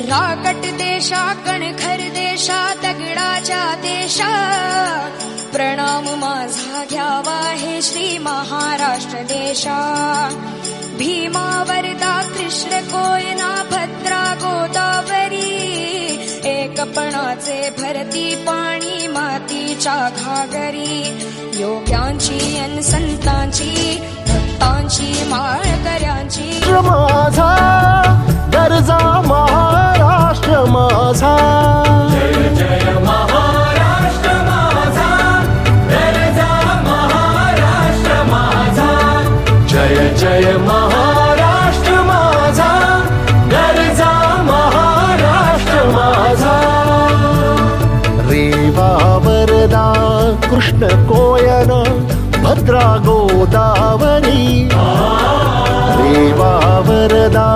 राकट देशा कणखर देशा दगडाच्या देशा प्रणाम माझा घ्यावा हे श्री महाराष्ट्र देशा भीमा वरदा कृष्ण कोयना भद्रा गोदावरी एकपणाचे भरती पाणी मातीच्या घागरी योग्यांची अन संतांची भक्तांची माळकऱ्यांची माझा गरजा महाराष्ट्र माझा जय जय महाराष्ट्र माझा गरजा महाराष्ट्र माझा जय जय महाराष्ट्र माझा गरजा महाराष्ट्र माझा रेवा वरदा कृष्ण कोयना भद्रा गोदावरी रेवा वरदा